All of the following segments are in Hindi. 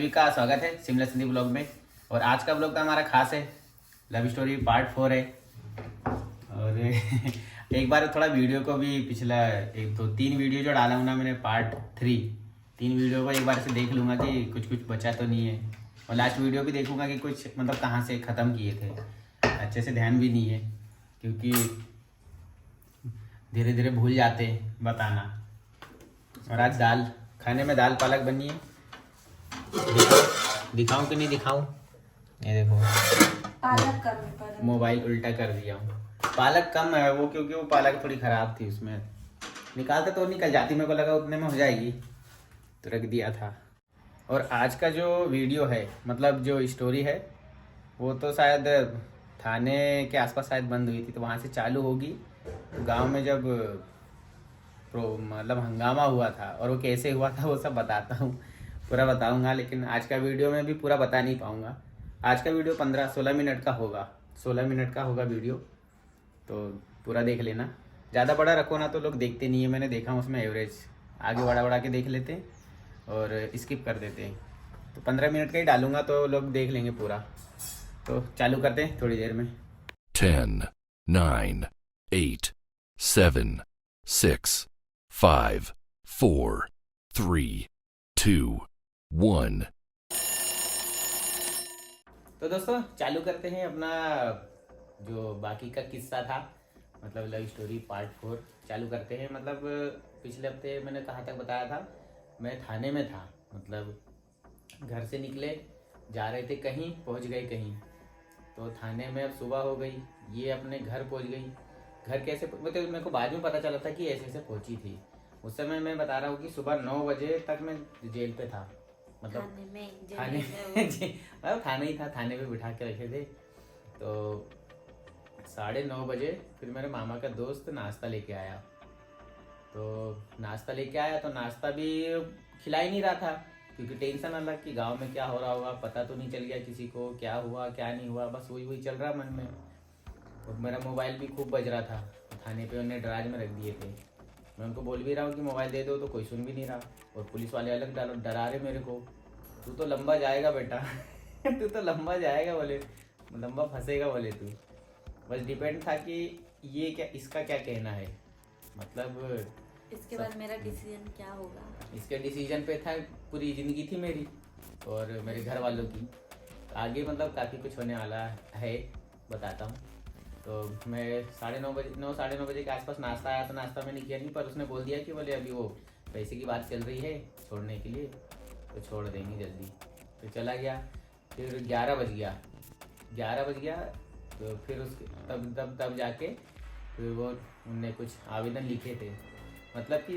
सभी का स्वागत है शिमला सिंधी ब्लॉग में। और आज का ब्लॉग तो हमारा खास है, लव स्टोरी पार्ट 4 है। और एक बार थोड़ा वीडियो को भी पिछला 1 2 3 वीडियो जो डाला हूँ ना मैंने पार्ट 3 वीडियो को एक बार से देख लूँगा कि कुछ बचा तो नहीं है। और लास्ट वीडियो भी देखूँगा कि कुछ मतलब कहाँ से ख़त्म किए थे, अच्छे से ध्यान भी नहीं है क्योंकि धीरे धीरे भूल जाते हैं बताना। और आज दाल खाने में दाल पालक बनी है, दिखाऊं कि नहीं दिखाऊं? ये देखो पालक कम, मोबाइल उल्टा कर दिया हूँ। पालक कम है वो, क्योंकि वो पालक थोड़ी ख़राब थी, उसमें निकालते तो निकल जाती, मेरे को लगा उतने में हो जाएगी तो रख दिया था। और आज का जो वीडियो है मतलब जो स्टोरी है वो तो शायद थाने के आसपास शायद बंद हुई थी, तो वहाँ से चालू होगी। गांव में जब मतलब हंगामा हुआ था और वो कैसे हुआ था वो सब बताता हूँ, पूरा बताऊंगा। लेकिन आज का वीडियो में भी पूरा बता नहीं पाऊंगा। आज का वीडियो 15-16 मिनट का होगा, 16 मिनट का होगा वीडियो, तो पूरा देख लेना। ज़्यादा बड़ा रखो ना तो लोग देखते नहीं है, मैंने देखा हूँ उसमें एवरेज आगे बढ़ा के देख लेते हैं और स्किप कर देते हैं। तो 15 मिनट का ही डालूंगा तो लोग देख लेंगे पूरा। तो चालू करते हैं थोड़ी देर में। 10, 9, 8, 7, 6, 5, 4, 3, 2, 1. तो दोस्तों चालू करते हैं अपना जो बाकी का किस्सा था, मतलब लव स्टोरी पार्ट 4 चालू करते हैं। मतलब पिछले हफ्ते मैंने कहाँ तक बताया था, मैं थाने में था। मतलब घर से निकले, जा रहे थे कहीं, पहुँच गए कहीं, तो थाने में अब सुबह हो गई, ये अपने घर पहुँच गई। घर कैसे मतलब मेरे को बाद में पता चला था कि ऐसे ऐसे पहुँची थी। उस समय मैं बता रहा हूँ कि सुबह 9 बजे तक मैं जेल पे था, मतलब थाने मतलब थाने ही था, थाने पे बिठा के रखे थे। तो 9:30 बजे फिर मेरे मामा का दोस्त नाश्ता लेके आया। तो नाश्ता लेके आया तो नाश्ता भी खिला ही नहीं रहा था क्योंकि टेंशन अलग कि गांव में क्या हो रहा होगा, पता तो नहीं चल गया किसी को क्या हुआ क्या नहीं हुआ, बस वही चल रहा मन में। और मेरा मोबाइल भी खूब बज रहा था, थाने पे उन्हें ड्राज में रख दिए थे। मैं उनको बोल भी रहा हूँ कि मोबाइल दे दो तो कोई सुन भी नहीं रहा। और पुलिस वाले अलग डरा रहे मेरे को, तू तो लंबा जाएगा बेटा तू तो लंबा जाएगा बोले, लंबा फंसेगा बोले तू। बस डिपेंड था कि ये क्या, इसका क्या कहना है, मतलब इसके बाद मेरा डिसीजन क्या होगा। इसके डिसीजन पे था, पूरी ज़िंदगी थी मेरी और मेरे घर वालों की। आगे मतलब काफ़ी कुछ होने वाला है, बताता हूँ। तो मैं 9:30 बजे के आसपास नाश्ता आया, तो नाश्ता मैंने किया नहीं, पर उसने बोल दिया कि बोले अभी वो पैसे की बात चल रही है छोड़ने के लिए, तो छोड़ देंगे जल्दी। तो चला गया। फिर 11 बज गया तो फिर उसके तब जाके फिर वो उनने कुछ आवेदन लिखे थे। मतलब कि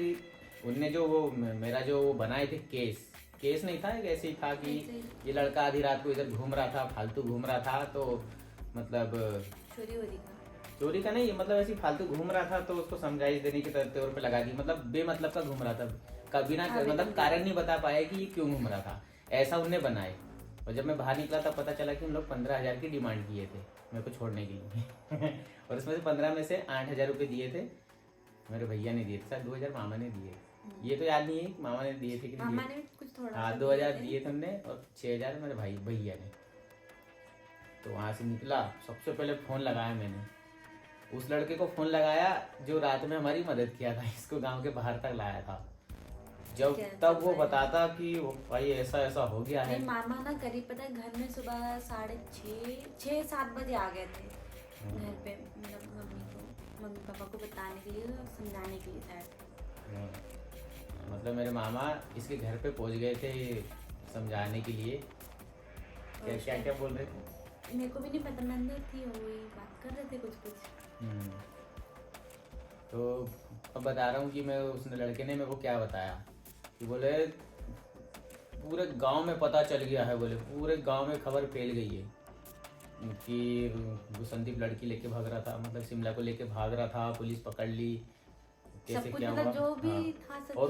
उनने जो वो मेरा जो वो बनाए थे केस नहीं था, एक ऐसे ही था कि ये लड़का आधी रात को इधर घूम रहा था, फालतू घूम रहा था, तो मतलब चोरी का नहीं, मतलब ऐसे फालतू घूम रहा था तो उसको समझाइश देने के तौर पे लगा दी। मतलब बेमतलब का घूम रहा था, कभी ना मतलब कारण नहीं बता पाया कि ये क्यों घूम रहा था, ऐसा उनने बनाए। और जब मैं बाहर निकला तब पता चला कि उन लोग 15,000 की डिमांड किए थे मेरे को छोड़ने के लिए और उसमें से 15 में से 8,000 रुपये दिए थे मेरे भैया ने दिए थे, शायद 2,000 मामा ने दिए, ये तो याद नहीं है मामा ने दिए थे कि नहीं। मामा ने कुछ थोड़ा हाँ 2,000 दिए थे उनने और 6,000 मेरे भैया ने। तो वहाँ से निकला, सबसे पहले फ़ोन लगाया मैंने उस लड़के को, फ़ोन लगाया जो रात में हमारी मदद किया था, इसको गांव के बाहर तक लाया था। जब तब वो बताता कि भाई ऐसा हो गया है। मामा ना करीब पता है घर में सुबह 6:30-7 बजे आ गए थे घर पे, मतलब मम्मी पापा को बताने के लिए और समझाने के लिए शायद। मतलब मेरे मामा इसके घर पे पहुंच गए थे समझाने के लिए। क्या बोल रहे थे मेरे को भी नहीं पता, मैं अंदर थी और वही बात कर रहे थे कुछ। तो अब बता रहा हूँ कि मैं उस लड़के ने मेरे को क्या बताया कि बोले पूरे गांव में पता चल गया है, बोले पूरे गांव में खबर फैल गई है कि वो संदीप लड़की लेके भाग रहा था, मतलब शिमला को लेके भाग रहा था, पुलिस पकड़ ली, कैसे क्या हुआ। जो भी था सब और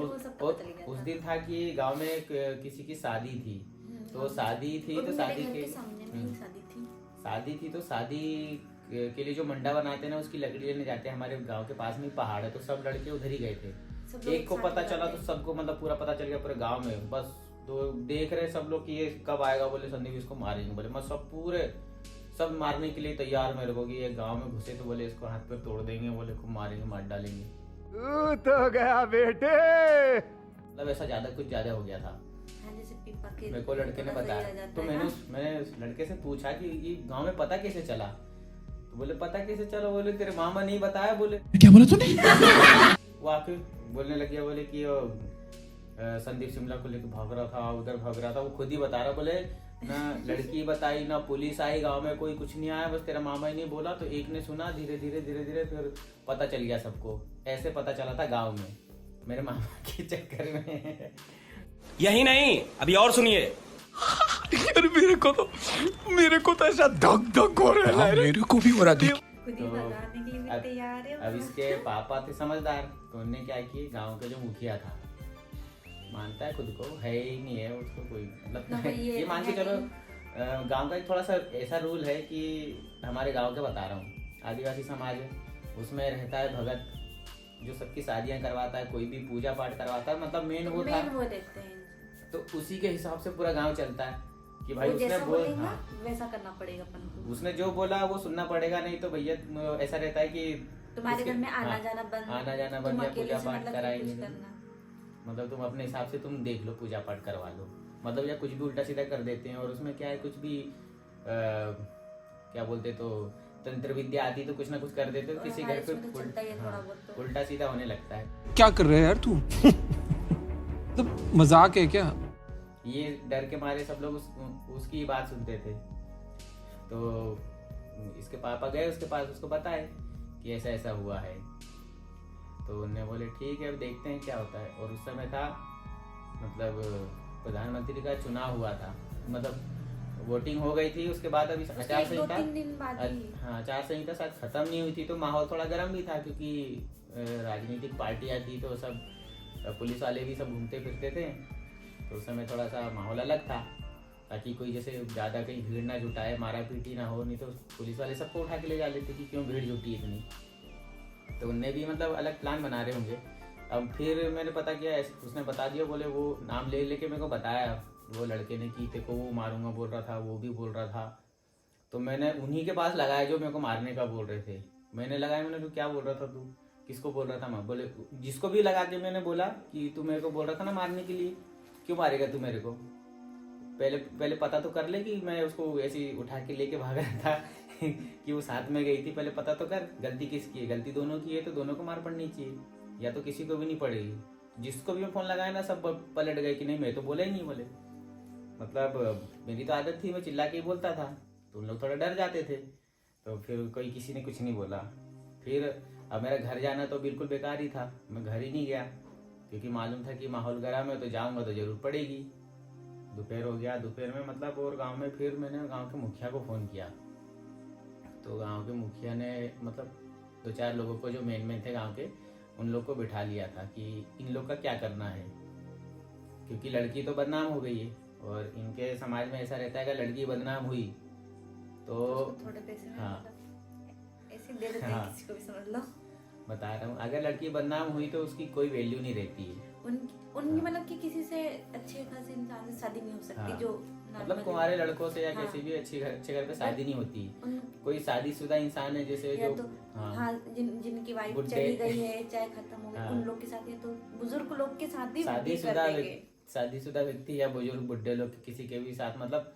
उस दिन था कि गांव में किसी की शादी थी, तो शादी थी तो शादी के लिए जो मंडा बनाते हैं ना उसकी लकड़ी लेने जाते हैं। हमारे गांव के पास में पहाड़ है, तो सब लड़के उधर ही गए थे। एक को पता चला तो सबको मतलब पूरा पता चल गया पूरे गांव में, बस तो देख रहे सब लोग कि ये कब आएगा, बोले संदीप इसको मारेंगे। बोले मैं सब मारने के लिए तैयार मेरे को, कि ये गांव में घुसे तो बोले इसको हाथ पे तोड़ देंगे, बोले खूब मारेंगे, मार डालेंगे। तो गया बेटे। मतलब ऐसा कुछ ज्यादा हो गया था। हाँ, जैसे पीपा के मेरे को लड़के ने पता चल बताया, जाता तो है मैंने ना। मैंने उस लड़के से पूछा कि ये गांव में पता कैसे चला। तो बोले पता कैसे चला, बोले तेरे मामा नहीं बताया। बोले क्या बोला तूने? वो आके बोलने लग गया, बोले कि संदीप शिमला को लेकर भाग रहा था, उधर भाग रहा था। वो खुद ही बता रहा, बोले ना लड़की बताई ना पुलिस आई, गांव में कोई कुछ नहीं आया, बस तेरा मामा ही नहीं बोला। तो एक ने सुना, धीरे धीरे फिर पता चल गया सबको। ऐसे पता चला था गांव में मेरे मामा के चक्कर में। यही नहीं, अभी और सुनिए। यार मेरे को तो ऐसा धक हो रहा है। मेरे को भी हो रहा है। खुद ही भगाने के लिए भी तैयार है। अब इसके पापा थे समझदार, तो उन्होंने क्या किया, गांव का जो मुखिया था, मानता है खुद को, है ही नहीं है उसको कोई मतलब ये मान के चलो। गांव का एक थोड़ा सा ऐसा रूल है कि हमारे गांव के बता रहा हूँ, आदिवासी समाज है, उसमें रहता है भगत जो सबकी शादियां करवाता है, कोई भी पूजा पाठ करवाता है, मतलब मेन वो था। वो देखते हैं, तो उसी के हिसाब से पूरा गांव चलता है कि भाई वो उसने जैसा बोल, बोलेगा हाँ, वैसा करना पड़ेगा अपन को। उसने जो बोला वो सुनना पड़ेगा, नहीं तो भैया ऐसा रहता है कि तुम्हारे उसके- घर में आना हाँ, जाना बंद, आना जाना तुम बंद, या अकेले पूजा से पाठ मतलब कराएंगे कुछ करना। मतलब तुम अपने हिसाब से तुम देख लो, पूजा पाठ करवा लो, मतलब या कुछ भी उल्टा सीधा कर देते हैं। और उसमें क्या है, कुछ भी क्या बोलते, तो तंत्र विद्या आती तो कुछ ना कुछ कर देते, तो किसी घर पे तो चलता ही है थोड़ा बहुत तो। उल्टा सीधा होने लगता है। क्या कर रहे हैं यार तू? तो मजाक है क्या? ये डर के मारे सब लोग उसकी बात सुनते थे। तो इसके पापा गए उसके पास, उसको बताए कि ऐसा ऐसा हुआ है। तो उन्होंने बोले ठीक है, अब देखते हैं क्या होता है। और उस समय था मतलब प्रधानमंत्री का चुनाव हुआ था, मतलब वोटिंग हो गई थी। उसके बाद अभी आचार संहिता, हाँ आचार संहिता शायद खत्म नहीं हुई थी, तो माहौल थोड़ा गर्म भी था, क्योंकि राजनीतिक पार्टियां थी, तो सब पुलिस वाले भी सब घूमते फिरते थे। तो उस समय थोड़ा सा माहौल अलग था, ताकि कोई जैसे ज़्यादा कहीं भीड़ ना जुटाए, मारा पीटी ना हो, नहीं तो पुलिस वाले सबको उठा के ले जा लेते कि क्यों भीड़ जुटी इतनी। तो उनने भी मतलब अलग प्लान बना रहे होंगे। अब फिर मैंने पता किया, उसने बता दिया, बोले वो नाम ले लेके मेरे को बताया वो लड़के ने कि तेको वो मारूंगा बोल रहा था, वो भी बोल रहा था। तो मैंने उन्हीं के पास लगाया जो मेरे को मारने का बोल रहे थे। मैंने लगाया, मैंने तो क्या बोल रहा था तू, किसको बोल रहा था? मैं बोले जिसको भी लगा के मैंने बोला कि तू मेरे को बोल रहा था ना मारने के लिए, क्यों मारेगा तू मेरे को? पहले पता तो कर ले कि मैं उसको ऐसे उठा के लेके भाग रहा था कि वो साथ में गई थी। पहले पता तो कर, गलती किसकी है? गलती दोनों की है तो दोनों को मार पड़नी चाहिए, या तो किसी को भी नहीं पड़ेगी। जिसको भी मैं फोन लगाया ना सब पलट गए कि नहीं मैं तो बोला ही नहीं। बोले मतलब मेरी तो आदत थी, मैं चिल्ला के ही बोलता था, तो उन लोग थोड़ा डर जाते थे। तो फिर किसी ने कुछ नहीं बोला। फिर अब मेरा घर जाना तो बिल्कुल बेकार ही था, मैं घर ही नहीं गया, क्योंकि मालूम था कि माहौल गर्म है तो जाऊंगा तो जरूर पड़ेगी। दोपहर हो गया, दोपहर में मतलब और गांव में फिर मैंने गांव के मुखिया को फ़ोन किया। तो गांव के मुखिया ने मतलब 2-4 लोगों को जो मेन थे गांव के, उन लोग को बिठा लिया था कि इन लोग का क्या करना है, क्योंकि लड़की तो बदनाम हो गई है। और इनके समाज में ऐसा रहता है कि लड़की बदनाम हुई तो थोड़े पैसे में हाँ। मतलब ऐसे दे देते हैं, हाँ। किसी को भी समझ लो। बता रहा हूँ, अगर लड़की बदनाम हुई तो उसकी कोई वैल्यू नहीं रहती है। उनकी मतलब कि किसी से अच्छे खासे इंसान से शादी नहीं हो सकती। हाँ। जो मतलब कुंवारे लड़कों से या हाँ। किसी भी अच्छे घर पे शादी नहीं होती है। उन कोई शादीशुदा इंसान है जैसे या जो तो हाँ, हाँ जिनकी वाइफ बुड्ढे। चली गई है, चाहे खत्म हो गई, हाँ। उन लोग के साथ, या तो बुजुर्ग लोग के साथ ही शादीशुदा व्यक्ति या बुजुर्ग बुढ़े लोग किसी के भी साथ मतलब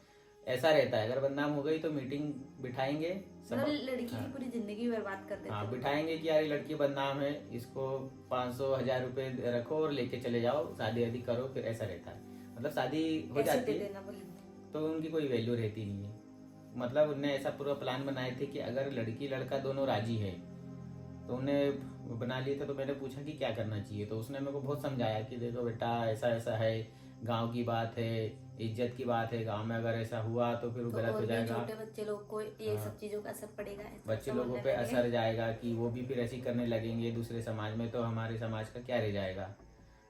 ऐसा रहता है। अगर बदनाम हो गई तो मीटिंग बिठाएंगे मतलब लड़की की पूरी जिंदगी बर्बाद कर देते हाँ हैं। बिठाएंगे कि यार ये लड़की बदनाम है, इसको 500-1000 रुपए रखो और लेके चले जाओ, शादी वादी करो। फिर ऐसा रहता है, मतलब शादी हो ऐसे जाती दे है देना बोले। तो उनकी कोई वैल्यू रहती नहीं है। मतलब उनने ऐसा पूरा प्लान बनाए थे कि अगर लड़की लड़का दोनों राजी है तो उन्हें बना लिए थे। तो मैंने पूछा कि क्या करना चाहिए, तो उसने मेरे को बहुत समझाया कि देखो बेटा ऐसा ऐसा है, गांव की बात है, इज्जत की बात है, गांव में अगर ऐसा हुआ तो फिर वो गलत हो जाएगा। छोटे बच्चे लोग को ये हाँ। सब चीजों का असर पड़ेगा, बच्चे लोगों पे असर जाएगा कि वो भी फिर ऐसी करने लगेंगे दूसरे समाज में, तो हमारे समाज का क्या रह जाएगा।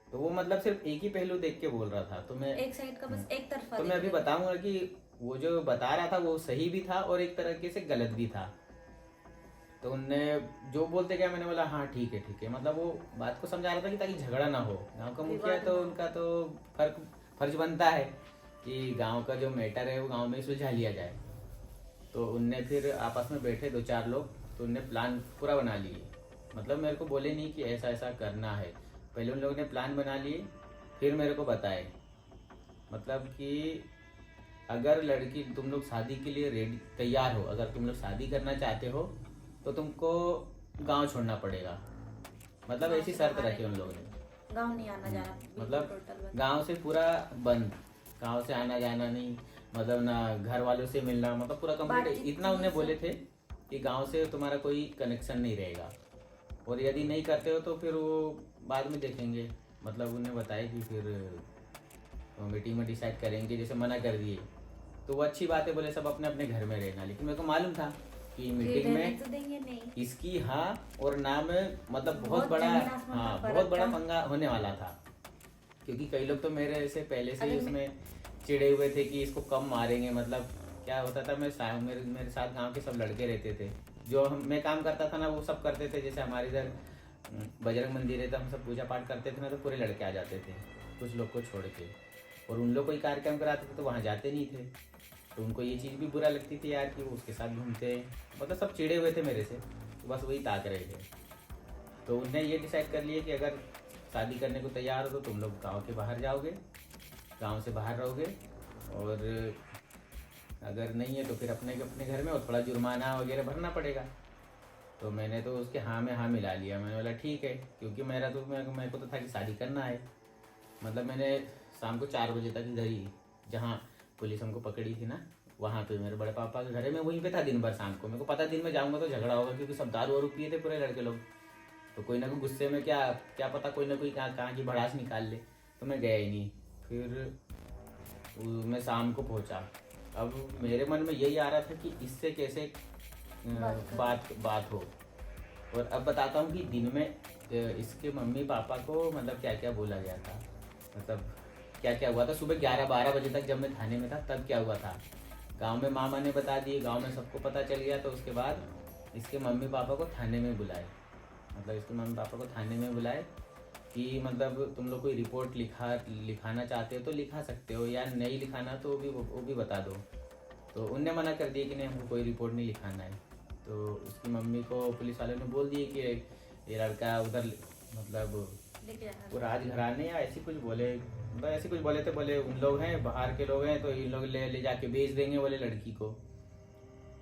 तो वो मतलब सिर्फ एक ही पहलू देख के बोल रहा था। तो मैं एक साइड का बस एक तरफा तो मैं अभी बताऊंगा कि वो जो बता रहा था वो सही भी था और एक तरीके से गलत भी था। तो उनने जो बोलते गया मैंने बोला हाँ ठीक है, मतलब वो बात को समझा रहा था कि ताकि झगड़ा ना हो। गांव का मुखिया है तो उनका तो फर्ज बनता है कि गांव का जो मैटर है वो गांव में ही सुलझा लिया जाए। तो उनने फिर आपस में बैठे 2-4 लोग, तो उनने प्लान पूरा बना लिए। मतलब मेरे को बोले नहीं कि ऐसा ऐसा करना है, पहले उन लोगों ने प्लान बना लिए, फिर मेरे को बताए। मतलब कि अगर लड़की तुम लोग शादी के लिए रेडी तैयार हो, अगर तुम लोग शादी करना चाहते हो तो तुमको गांव छोड़ना पड़ेगा। मतलब ऐसी शर्त रखी उन लोगों ने। गाँव नहीं आना जाना, मतलब टोटल बंद। गांव से पूरा बंद, गांव से आना जाना नहीं, मतलब ना घर वालों से मिलना, मतलब पूरा कंप्लीट। बातचीत इतना उन्हें सब। बोले थे कि गांव से तुम्हारा कोई कनेक्शन नहीं रहेगा, और यदि नहीं करते हो तो फिर वो बाद में देखेंगे। मतलब उन्हें बताया कि फिर मीटिंग में डिसाइड करेंगे, जैसे मना कर दिए तो वो अच्छी बात है, बोले सब अपने अपने घर में रहना। लेकिन मेरे को मालूम था कि मीटिंग रहने में तो देंगे नहीं। इसकी हाँ और ना में मतलब बहुत बहुत बड़ा, जमीन आसमान का हाँ फर्क बहुत बड़ा था। पंगा होने वाला था। क्योंकि कई लोग तो मेरे से पहले से ही अरे उसमें चिड़े हुए थे कि इसको कम मारेंगे। मतलब क्या होता था, मेरे साथ गांव के सब लड़के रहते थे, जो मैं काम करता था ना वो सब करते थे। जैसे हमारे इधर बजरंग मंदिर है तो हम सब पूजा पाठ करते थे ना, तो पूरे लड़के आ जाते थे कुछ लोग को छोड़ के, और उन लोग कोई कार्यक्रम कराते थे तो वहाँ जाते नहीं थे। तो उनको ये चीज़ भी बुरा लगती थी यार कि वो उसके साथ घूमते, मतलब सब चिड़े हुए थे मेरे से, तो बस वही ताक रहे थे। तो उनने ये डिसाइड कर लिया कि अगर शादी करने को तैयार हो तो तुम लोग गांव के बाहर जाओगे, गांव से बाहर रहोगे, और अगर नहीं है तो फिर अपने अपने घर में, और थोड़ा जुर्माना वगैरह भरना पड़ेगा। तो मैंने तो उसके हाँ में हाँ मिला लिया। मैंने बोला ठीक है, क्योंकि मेरे को तो था कि शादी करना है। मतलब मैंने शाम को 4 बजे तक इधर ही, जहाँ पुलिस हमको पकड़ी थी ना, वहाँ पे मेरे बड़े पापा के घर है, मैं वहीं पे था दिन भर। शाम को मेरे को पता दिन में जाऊँगा तो झगड़ा होगा, क्योंकि सब दारू वारू पिए थे पूरे लड़के लोग। तो कोई ना कोई गुस्से में क्या पता कोई ना कोई कहाँ की भड़ास निकाल ले। तो मैं गया ही नहीं। फिर मैं शाम को पहुँचा। अब मेरे मन में यही आ रहा था कि इससे कैसे बात हो। और अब बताता हूँ कि दिन में इसके मम्मी पापा को मतलब क्या क्या बोला गया था, मतलब क्या क्या हुआ था। सुबह 11-12 बजे तक जब मैं थाने में था तब क्या हुआ था, गांव में मामा ने बता दिए, गांव में सबको पता चल गया। तो उसके बाद इसके मम्मी पापा को थाने में बुलाए, मतलब इसके मम्मी पापा को थाने में बुलाए कि मतलब तुम लोग कोई रिपोर्ट लिखाना चाहते हो तो लिखा सकते हो, या नहीं लिखाना तो वो भी बता दो। तो उनने मना कर दिया कि नहीं हमको कोई रिपोर्ट नहीं लिखाना है। तो उसकी मम्मी को पुलिस वालों ने बोल दिए कि ये लड़का उधर मतलब लेके जाना वो राजघराने या ऐसी कुछ बोले, बस ऐसी कुछ बोले थे। बोले उन लोग हैं बाहर के लोग हैं तो इन लोग ले जाके बेच देंगे बोले लड़की को।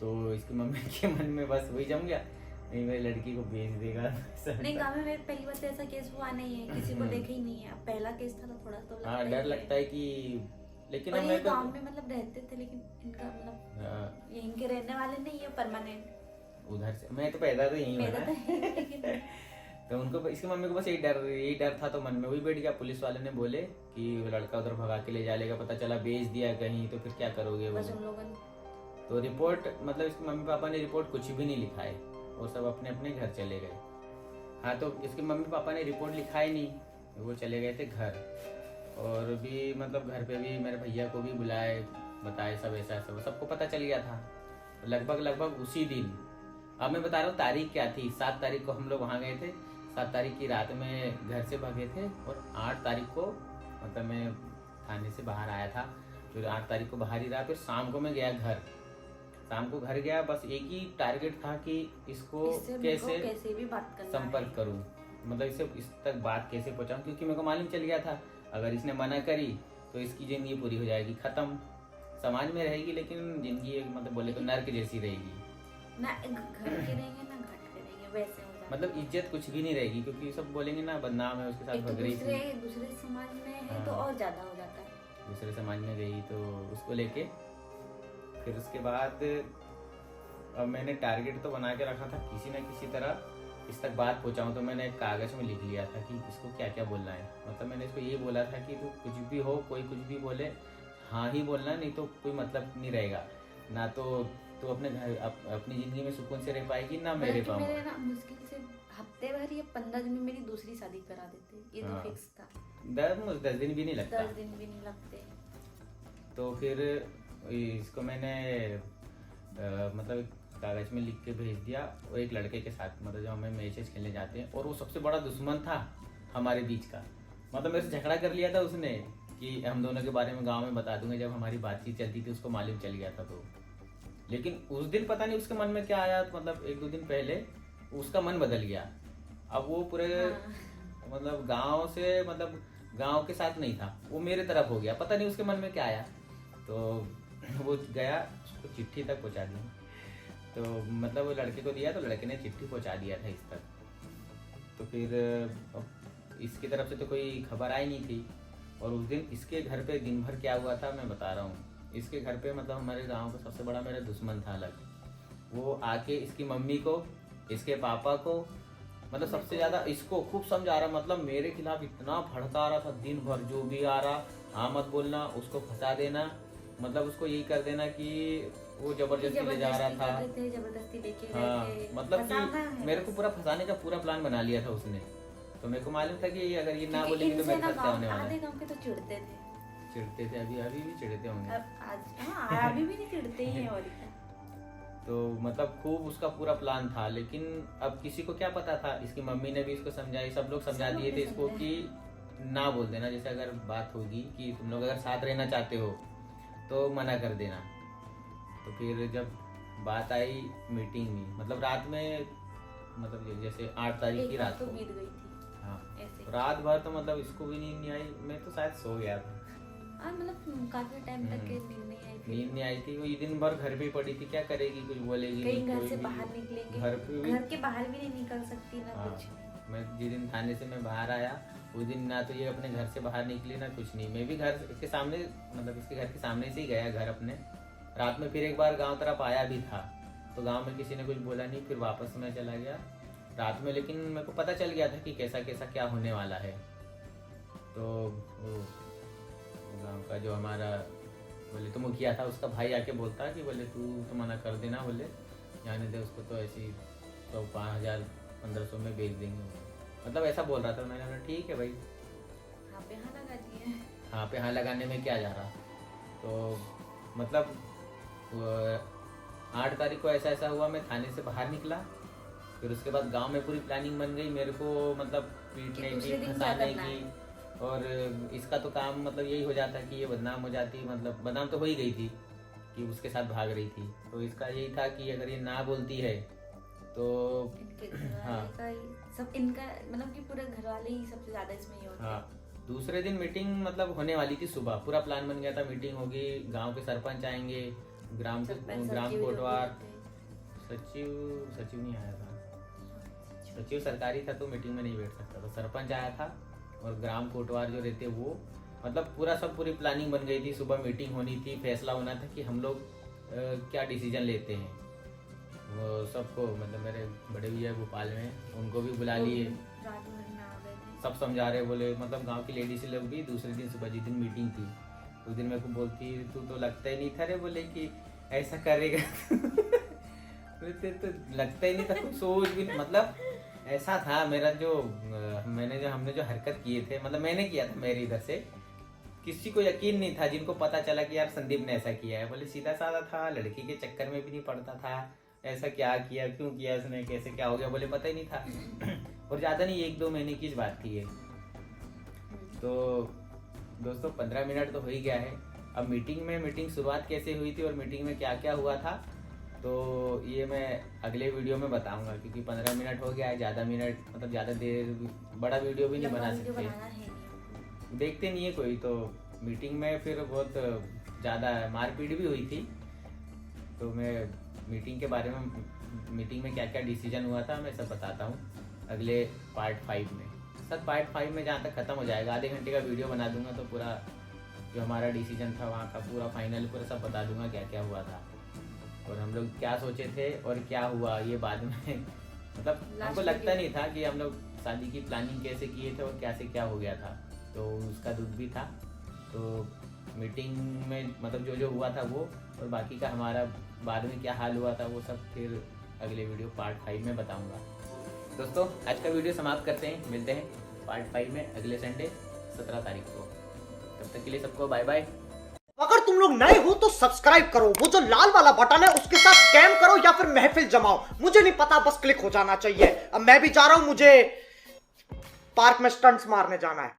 तो इसकी मम्मी के मन में बस वही जम गया, नहीं मेरी लड़की को बेच देगा। नहीं, गाँव में मेरे पहली बार तो ऐसा केस हुआ नहीं है, किसी को देखा ही नहीं है। अब पहला केस था तो थोड़ा तो लगता हाँ ही डर लगता है कि, लेकिन और अब ये मेरे को गाँव में मतलब रहते थे, लेकिन इनका मतलब यहीं के रहने वाले नहीं है परमानेंट। उधर से मैं तो पैदा तो यहीं हुआ मेरा तो ना। है, लेकिन तो उनको इसकी मम्मी को बस यही डर था। तो मन में वही बैठ गया। पुलिस वाले ने बोले कि वो लड़का उधर भगा के ले जाएगा, पता चला बेच दिया कहीं तो फिर क्या करोगे वो। बस उन लोगों ने तो रिपोर्ट मतलब इसके मम्मी पापा ने रिपोर्ट कुछ भी नहीं लिखाए, वो सब अपने अपने घर चले गए। हाँ तो इसके मम्मी पापा ने रिपोर्ट लिखाई नहीं, वो चले गए थे घर। और भी मतलब घर पे भी मेरे भैया को भी बुलाए, बताए सब ऐसा ऐसा, सबको पता चल गया था लगभग उसी दिन। अब मैं बता रहा हूँ तारीख क्या थी। 7 तारीख को हम लोग वहाँ गए थे, 7 तारीख की रात में घर से भागे थे, और 8 तारीख को मतलब मैं थाने से बाहर आया था। फिर 8 तारीख को बाहर ही रहा। फिर शाम को मैं गया घर, शाम को घर गया। बस एक ही टारगेट था कि इसको इससे मेरे को कैसे कैसे भी बात करना संपर्क है। करूं, मतलब इस तक बात कैसे पहुंचाऊं। क्योंकि मेरे को मालूम चल गया था अगर इसने मना करी तो इसकी जिंदगी पूरी हो जाएगी, खत्म। समाज में रहेगी लेकिन जिंदगी मतलब बोले तो नर्क जैसी रहेगी। ना घर के रहेंगे ना घाट के रहेंगे, वैसे हो जाता मतलब इज्जत कुछ भी नहीं रहेगी, क्योंकि सब बोलेंगे ना बदनाम है उसके है। एक साथ तो भग रही थी। दूसरे समाज में है तो हाँ। और ज्यादा हो जाता है। दूसरे समाज में गई तो उसको लेके फिर उसके बाद अब मैंने टारगेट तो बना के रखा था किसी न किसी तरह इस तक बात पहुंचाऊं। तो मैंने एक कागज में लिख लिया था कि इसको क्या क्या बोलना है। मतलब मैंने इसको ये बोला था कि तू कुछ भी हो, कोई कुछ भी बोले, हाँ ही बोलना, नहीं तो कोई मतलब नहीं रहेगा ना। तो तू अपने घर अपनी जिंदगी में सुकून से रह पाएगी ना मैं रह बल्कि पाऊंगा। मेरे ना मुश्किल से हफ्ते भर या 15 दिन में मेरी दूसरी शादी करा देते, ये तो हाँ। फिक्स था। 10 दिन भी नहीं लगता। 10 दिन भी नहीं लगते। तो फिर इसको मैंने मतलब कागज में लिख के भेज दिया। और एक लड़के के साथ मतलब जब हमें मैचेस खेलने जाते हैं, और वो सबसे बड़ा दुश्मन था हमारे बीच का। मतलब मेरे से झगड़ा कर लिया था उसने कि हम दोनों के बारे में गांव में बता दूंगा। जब हमारी बातचीत चलती थी उसको मालूम चल गया था। तो लेकिन उस दिन पता नहीं उसके मन में क्या आया, मतलब 1-2 दिन पहले उसका मन बदल गया। अब वो पूरे मतलब गांव से, मतलब गांव के साथ नहीं था, वो मेरे तरफ हो गया। पता नहीं उसके मन में क्या आया। तो वो गया, उसको चिट्ठी तक पहुंचा दी। तो मतलब वो लड़के को दिया तो लड़के ने चिट्ठी पहुंचा दिया था इस तक। तो फिर अब इसकी तरफ से तो कोई खबर आई नहीं थी। और उस दिन इसके घर पे दिन भर क्या हुआ था मैं बता रहा हूँ। इसके घर पे मतलब हमारे गांव का सबसे बड़ा मेरा दुश्मन था अलग। वो आके इसकी मम्मी को, इसके पापा को, मतलब सबसे ज्यादा इसको खूब समझा रहा। मतलब मेरे खिलाफ इतना भड़का रहा था दिन भर, जो भी आ रहा हाँ मत बोलना, उसको फंसा देना, मतलब उसको यही कर देना कि वो जबरदस्ती ले जा रहा था। जबरदस्ती लेके हाँ, गए थे, मतलब फंसाना कि है। मेरे को पूरा फंसाने का पूरा प्लान बना लिया था उसने। तो मेरे को मालूम था कि अगर ये ना क्योंकि बोलेगी तो इनसे मेरे ना साथ क्या होने गाँव- वाला आधे है। गाँव के तो चिढ़ते थे। चिढ़ते थे, अभी भी चिढ़ते होंगे। अब आज हाँ अभी भी नहीं चिढ़ते ही हैं और क्या। तो मतलब खूब उसका पूरा प्लान था। लेकिन अब किसी को क्या पता था, इसकी मम्मी ने भी इसको समझाई, सब लोग समझा सब लोग दिए थे ने इसको समझाया। कि ना बोल देना। जैसे अगर बात होगी कि तुम लोग अगर साथ रहना चाहते हो तो मना कर देना। तो फिर जब बात आई मीटिंग में, मतलब रात में, मतलब जैसे 8 तारीख की एक रात तो को, बीत गई थी हाँ ऐसे। रात भर तो मतलब इसको भी नींद नहीं आई। मैं तो शायद सो गया था, हाँ मतलब काफी टाइम तक के नींद नहीं आई फिर। नींद नहीं आई थी। वो ये दिन भर घर पे ही पड़ी थी, क्या करेगी, कुछ बोलेगी कहीं नहीं, घर कोई से भी। बाहर निकलेंगे, घर पे भी घर के बाहर भी नहीं निकल सकती ना हाँ, कुछ। मैं जिस दिन थाने से मैं बाहर आया उस दिन ना तो ये अपने घर से बाहर निकली ना कुछ नहीं। मैं भी घर के सामने, मतलब इसके घर के सामने से ही गया घर अपने। रात में फिर एक बार गांव तरफ आया भी था, तो गांव में किसी ने कुछ बोला नहीं, फिर वापस मैं चला गया रात में। लेकिन मेरे को पता चल गया था कि कैसा कैसा क्या होने वाला है। तो वो गांव का जो हमारा बोले तो मुखिया था, उसका भाई आके बोलता कि बोले तू तो मना कर देना, बोले जाने दे उसको, तो ऐसी 100, 5,000, 1,500 में बेच देंगे। मतलब ऐसा बोल रहा था। मैंने बोला ठीक है भाई, हाँ पे हाँ लगा दिए। हाँ पे हाँ लगाने में क्या जा रहा। तो मतलब 8 तारीख को ऐसा हुआ, मैं थाने से बाहर निकला। फिर उसके बाद गांव में पूरी प्लानिंग बन गई मेरे को, मतलब पीटने कि की, दूसरे दिन फंसाने क्या करना की। और इसका तो काम मतलब यही हो जाता कि ये बदनाम हो जाती, मतलब बदनाम तो हो ही गई थी कि उसके साथ भाग रही थी। तो इसका यही था कि अगर ये ना बोलती है तो इनके घर हाँ। वाले का ही सब, इनका मतलब कि पूरे घर वाले ही सबसे ज्यादा इसमें ये होते हैं। हाँ, दूसरे दिन मीटिंग मतलब होने वाली थी सुबह। पूरा प्लान बन गया था, मीटिंग होगी, गांव के सरपंच आएंगे, ग्राम सरपंच, ग्राम सचिव कोटवार, लोग सचिव नहीं आया था। सचिव सरकारी था तो मीटिंग में नहीं बैठ सकता था। सरपंच आया था और ग्राम कोटवार जो रहते वो, मतलब पूरी प्लानिंग बन गई थी। सुबह मीटिंग होनी थी, फैसला होना था कि हम लोग क्या डिसीजन लेते हैं। वो सबको, मतलब मेरे बड़े भैया भोपाल में, उनको भी बुला लिए, रात भर में आ गए थे। सब समझा रहे। बोले मतलब गांव की लेडीज लोग भी दूसरे दिन सुबह जिस दिन मीटिंग थी उस दिन मेरे को बोलती तू तो लगता ही नहीं था रे, बोले कि ऐसा करेगा। तो लगता ही नहीं था, कुछ सोच भी नहीं। मतलब ऐसा था मेरा जो हमने जो हरकत किए थे, मतलब मैंने किया था मेरी इधर से, किसी को यकीन नहीं था। जिनको पता चला कि यार संदीप ने ऐसा किया है, बोले सीधा साधा था, लड़की के चक्कर में भी नहीं पड़ता था, ऐसा क्या किया, क्यों किया इसने, कैसे क्या हो गया, बोले पता ही नहीं था। और ज्यादा नहीं, 1-2 महीने की बात थी ये। तो दोस्तों 15 मिनट तो हो ही गया है। अब मीटिंग शुरुआत कैसे हुई थी और मीटिंग में क्या क्या हुआ था, तो ये मैं अगले वीडियो में बताऊंगा। क्योंकि 15 मिनट हो गया है, ज़्यादा मिनट मतलब ज़्यादा देर बड़ा वीडियो भी नहीं बना सकते, बनाना है नहीं। देखते नहीं है कोई। तो मीटिंग में फिर बहुत ज़्यादा मारपीट भी हुई थी। तो मैं मीटिंग के बारे में, मीटिंग में क्या क्या डिसीजन हुआ था मैं सब बताता हूँ अगले पार्ट 5 में। सर पार्ट 5 में जहाँ तक ख़त्म हो जाएगा, आधे घंटे का वीडियो बना दूंगा, तो पूरा जो हमारा डिसीजन था वहाँ का पूरा फाइनल पूरा सब बता दूंगा क्या क्या हुआ था और हम लोग क्या सोचे थे और क्या हुआ ये बाद में। मतलब हमको लगता नहीं था कि हम लोग शादी की प्लानिंग कैसे किए थे और कैसे क्या हो गया था, तो उसका दुख भी था। तो मीटिंग में मतलब जो जो हुआ था वो, और बाकी का हमारा बाद में क्या हाल हुआ था वो सब फिर अगले वीडियो पार्ट 5 में बताऊंगा। दोस्तों आज का वीडियो समाप्त करते हैं, मिलते हैं पार्ट 5 में अगले संडे 17 तारीख को। तब तक के लिए सबको बाय बाय। अगर तुम लोग नए हो तो सब्सक्राइब करो, वो जो लाल वाला बटन है उसके साथ स्कैम करो या फिर महफिल जमाओ, मुझे नहीं पता, बस क्लिक हो जाना चाहिए। अब मैं भी जा रहा हूं, मुझे पार्क में स्टंट्स मारने जाना है।